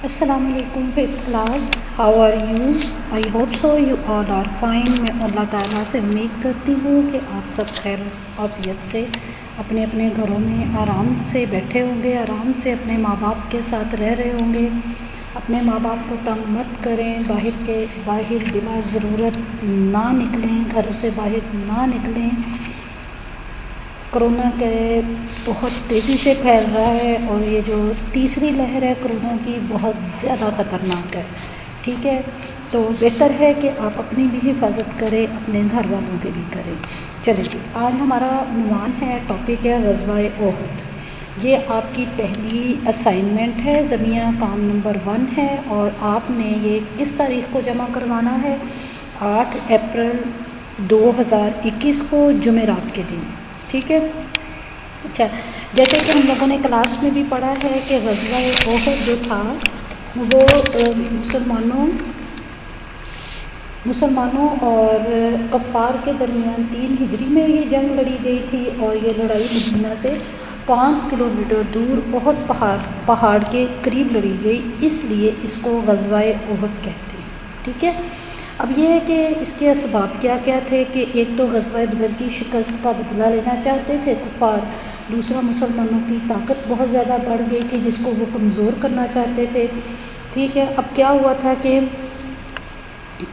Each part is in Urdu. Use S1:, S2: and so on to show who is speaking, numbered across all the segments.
S1: السلام علیکم fifth class. How are you? I hope so you all are fine. میں اللہ تعالیٰ سے امید کرتی ہوں کہ آپ سب خیر عافیت سے اپنے اپنے گھروں میں آرام سے بیٹھے ہوں گے، آرام سے اپنے ماں باپ کے ساتھ رہ رہے ہوں گے. اپنے ماں باپ کو تنگ مت کریں، باہر بلا ضرورت نہ نکلیں، گھروں سے باہر نہ نکلیں. کرونا کے بہت تیزی سے پھیل رہا ہے اور یہ جو تیسری لہر ہے کرونا کی بہت زیادہ خطرناک ہے. ٹھیک ہے، تو بہتر ہے کہ آپ اپنی بھی حفاظت کریں، اپنے گھر والوں کے بھی کریں. چلیں جی، آج ہمارا عنوان ہے، ٹاپک ہے غزوہ احد. یہ آپ کی پہلی اسائنمنٹ ہے، زمیہ کام نمبر 1 ہے، اور آپ نے یہ کس تاریخ کو جمع کروانا ہے؟ 8 اپریل 2021 کو جمعرات کے دن. ٹھیک ہے. اچھا، جیسے کہ ہم لوگوں نے کلاس میں بھی پڑھا ہے کہ غزوہ احد جو تھا وہ مسلمانوں اور کفار کے درمیان 3 ہجری میں یہ جنگ لڑی گئی تھی، اور یہ لڑائی مدینہ سے 5 کلومیٹر دور احد پہاڑ کے قریب لڑی گئی، اس لیے اس کو غزوہ احد کہتے ہیں. ٹھیک ہے. اب یہ ہے کہ اس کے اسباب کیا کیا تھے کہ ایک تو غزوہ بدر کی شکست کا بدلہ لینا چاہتے تھے کفار، دوسرا مسلمانوں کی طاقت بہت زیادہ بڑھ گئی تھی جس کو وہ کمزور کرنا چاہتے تھے. ٹھیک ہے. اب کیا ہوا تھا کہ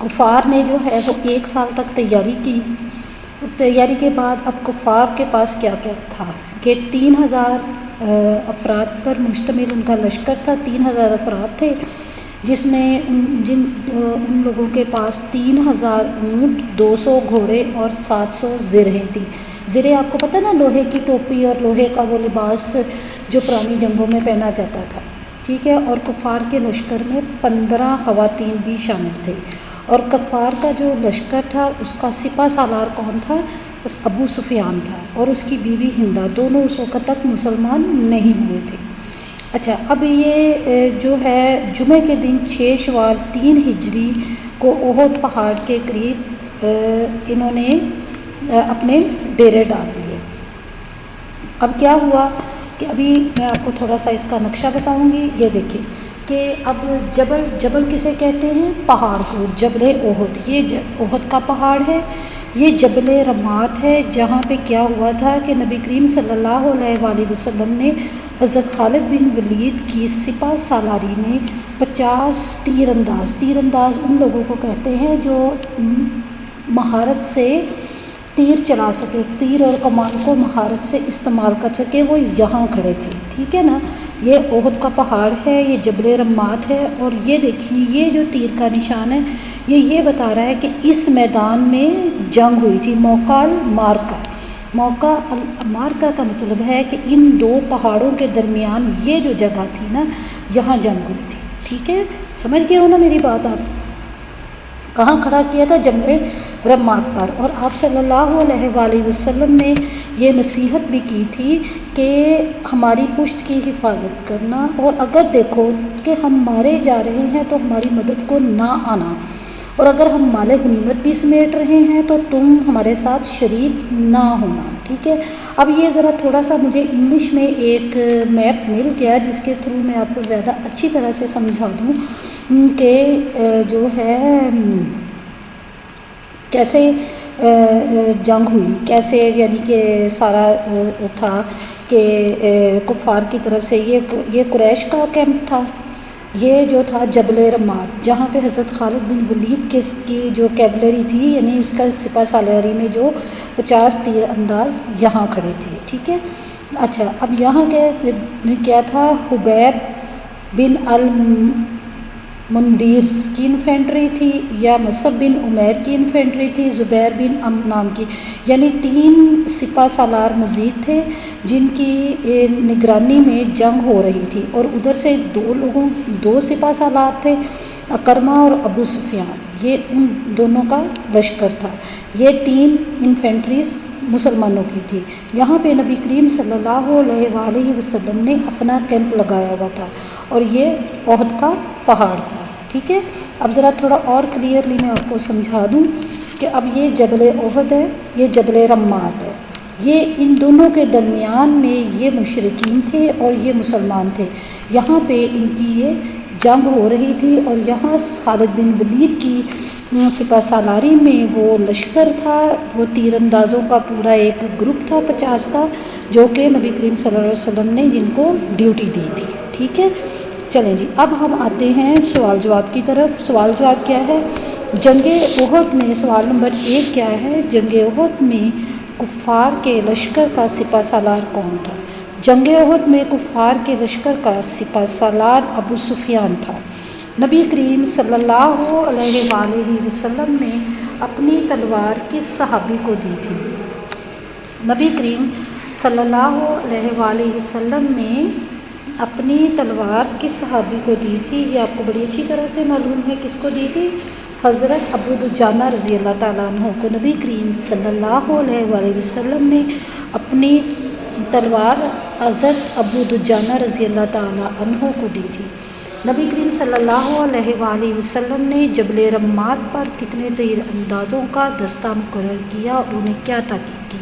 S1: کفار نے جو ہے وہ 1 سال تک تیاری کی. تیاری کے بعد اب کفار کے پاس کیا کیا تھا کہ 3000 افراد پر مشتمل ان کا لشکر تھا. 3000 افراد تھے، جس میں ان لوگوں کے پاس 3000 اونٹ، 200 گھوڑے اور 700 زرہیں تھیں. زرہیں آپ کو پتہ نا، لوہے کی ٹوپی اور لوہے کا وہ لباس جو پرانی جنگوں میں پہنا جاتا تھا. ٹھیک ہے. اور کفار کے لشکر میں 15 خواتین بھی شامل تھے، اور کفار کا جو لشکر تھا اس کا سپہ سالار کون تھا؟ اس ابو سفیان تھا، اور اس کی بیوی ہندہ، دونوں اس وقت تک مسلمان نہیں ہوئے تھے. اچھا، اب یہ جو ہے جمعہ کے دن 6 شوال 3 ہجری کو احد پہاڑ کے قریب انہوں نے اپنے ڈیرے ڈال دیے. اب کیا ہوا کہ ابھی میں آپ کو تھوڑا سا اس کا نقشہ بتاؤں گی. یہ دیکھیں کہ اب جبل کسے کہتے ہیں؟ پہاڑ کو. جبل احد، یہ احد کا پہاڑ ہے. یہ جبل رمات ہے، جہاں پہ کیا ہوا تھا کہ نبی کریم صلی اللہ علیہ وآلہ وسلم نے حضرت خالد بن ولید کی سپہ سالاری میں 50 تیر انداز ان لوگوں کو کہتے ہیں جو مہارت سے تیر چلا سکے، تیر اور کمان کو مہارت سے استعمال کر سکے، وہ یہاں کھڑے تھے. ٹھیک ہے نا. یہ احد کا پہاڑ ہے، یہ جبل رمات ہے، اور یہ دیکھیں یہ جو تیر کا نشان ہے یہ بتا رہا ہے کہ اس میدان میں جنگ ہوئی تھی. موقع مارکا کا مطلب ہے کہ ان 2 پہاڑوں کے درمیان یہ جو جگہ تھی نا، یہاں جنگ ہوئی تھی. ٹھیک ہے. سمجھ گئے ہو نا میری بات؟ آپ کہاں کھڑا کیا تھا؟ جبل رمات پر. اور آپ صلی اللہ علیہ وآلہ وسلم نے یہ نصیحت بھی کی تھی کہ ہماری پشت کی حفاظت کرنا، اور اگر دیکھو کہ ہم مارے جا رہے ہیں تو ہماری مدد کو نہ آنا، اور اگر ہم مال غنیمت بھی سمیٹ رہے ہیں تو تم ہمارے ساتھ شریک نہ ہونا. ٹھیک ہے. اب یہ ذرا تھوڑا سا مجھے انگلش میں ایک میپ مل گیا جس کے تھرو میں آپ کو زیادہ اچھی طرح سے سمجھا دوں کہ جو ہے کیسے جنگ ہوئی، کیسے یعنی کہ سارا تھا کہ کفار کی طرف سے یہ قریش کا کیمپ تھا. یہ جو تھا جبل رمات، جہاں پہ حضرت خالد بن ولید کی جو کیولری تھی، یعنی اس کا سپہ سالاری میں جو 50 تیر انداز یہاں کھڑے تھے. ٹھیک ہے. اچھا، اب یہاں کیا تھا؟ حبیب بن المندیر کی انفینٹری تھی، یا مصعب بن عمیر کی انفینٹری تھی، زبیر بن نام کی، یعنی 3 سپہ سالار مزید تھے جن کی نگرانی میں جنگ ہو رہی تھی. اور ادھر سے 2 سپہ سالار تھے، اکرمہ اور ابو سفیان. یہ ان دونوں کا لشکر تھا. یہ 3 انفینٹریز مسلمانوں کی تھی. یہاں پہ نبی کریم صلی اللہ علیہ وآلہ وسلم نے اپنا کیمپ لگایا ہوا تھا، اور یہ احد کا پہاڑ تھا. ٹھیک ہے. اب ذرا تھوڑا اور کلیئرلی میں آپ کو سمجھا دوں کہ اب یہ جبل احد ہے، یہ جبل رمات ہے. یہ ان دونوں کے درمیان میں یہ مشرکین تھے اور یہ مسلمان تھے. یہاں پہ ان کی یہ جنگ ہو رہی تھی اور یہاں خالد بن ولید کی سپہ سالاری میں وہ لشکر تھا، وہ تیر اندازوں کا پورا ایک گروپ تھا 50 کا، جو کہ نبی کریم صلی اللہ علیہ وسلم نے جن کو ڈیوٹی دی تھی. ٹھیک ہے، چلیں جی اب ہم آتے ہیں سوال جواب کی طرف. سوال جواب کیا ہے؟ جنگ احد میں، سوال نمبر 1 کیا ہے؟ جنگ احد میں کفار کے لشکر کا سپہ سالار کون تھا؟ جنگ احد میں کفار کے لشکر کا سپہ سالار ابو سفیان تھا. نبی کریم صلی اللہ علیہ وآلہ وسلم نے اپنی تلوار کس صحابی کو دی تھی؟ نبی کریم صلی اللہ علیہ وآلہ وسلم نے اپنی تلوار کس صحابی کو دی تھی؟ یہ آپ کو بڑی اچھی طرح سے معلوم ہے کس کو دی تھی؟ حضرت ابو دجانہ رضی اللہ تعالیٰ عنہ کو نبی کریم صلی اللہ علیہ وآلہ وسلم نے اپنی تلوار حضرت ابو دجانہ رضی اللہ تعالیٰ عنہ کو دی تھی. نبی کریم صلی اللہ علیہ وآلہ وسلم نے جبل رمات پر کتنے تیر اندازوں کا دستہ مقرر کیا اور انہیں کیا تاکید کی؟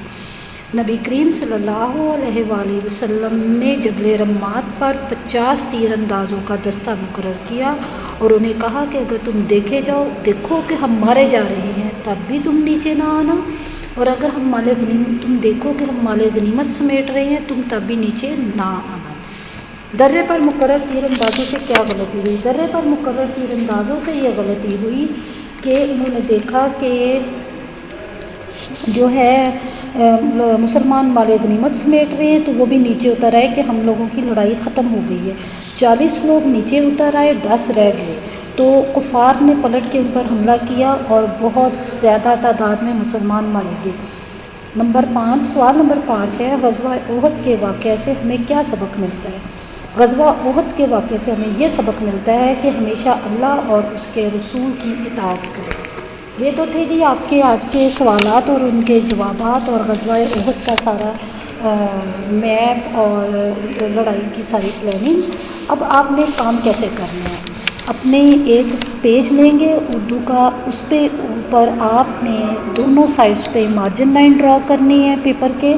S1: نبی کریم صلی اللہ علیہ وآلہ وسلم نے جبل رمات پر 50 تیر اندازوں کا دستہ مقرر کیا اور انہیں کہا کہ اگر تم دیکھو کہ ہم مارے جا رہے ہیں تب بھی تم نیچے نہ آنا، اور اگر تم دیکھو کہ ہم مال غنیمت سمیٹ رہے ہیں تم تب بھی نیچے نہ آنا. درے پر مقرر تیر اندازوں سے کیا غلطی ہوئی؟ درے پر مقرر تیر اندازوں سے یہ غلطی ہوئی کہ انہوں نے دیکھا کہ جو ہے مسلمان مال غنیمت سمیٹ رہے ہیں تو وہ بھی نیچے اتر آئے کہ ہم لوگوں کی لڑائی ختم ہو گئی ہے. 40 لوگ نیچے اتر آئے، 10 رہ گئے، تو کفار نے پلٹ کے ان پر حملہ کیا اور بہت زیادہ تعداد میں مسلمان مارے گئے. نمبر 5، سوال نمبر 5 ہے غزوہ احد کے واقعے سے ہمیں کیا سبق ملتا ہے؟ غزوہ احد کے واقعے سے ہمیں یہ سبق ملتا ہے کہ ہمیشہ اللہ اور اس کے رسول کی اطاعت کریں. یہ تو تھے جی آپ کے آج کے سوالات اور ان کے جوابات اور غزوہ احد کا سارا میپ اور لڑائی کی ساری پلاننگ. اب آپ نے کام کیسے کرنا ہے؟ اپنے ایک پیج لیں گے اردو کا، اس پہ اوپر آپ نے دونوں سائڈس پہ مارجن لائن ڈرا کرنی ہے پیپر کے،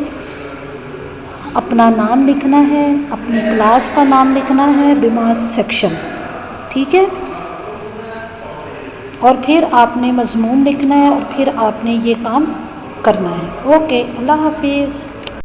S1: اپنا نام لکھنا ہے، اپنی کلاس کا نام لکھنا ہے بما سیکشن. ٹھیک ہے، اور پھر آپ نے مضمون لکھنا ہے اور پھر آپ نے یہ کام کرنا ہے. اوکے، اللہ حافظ.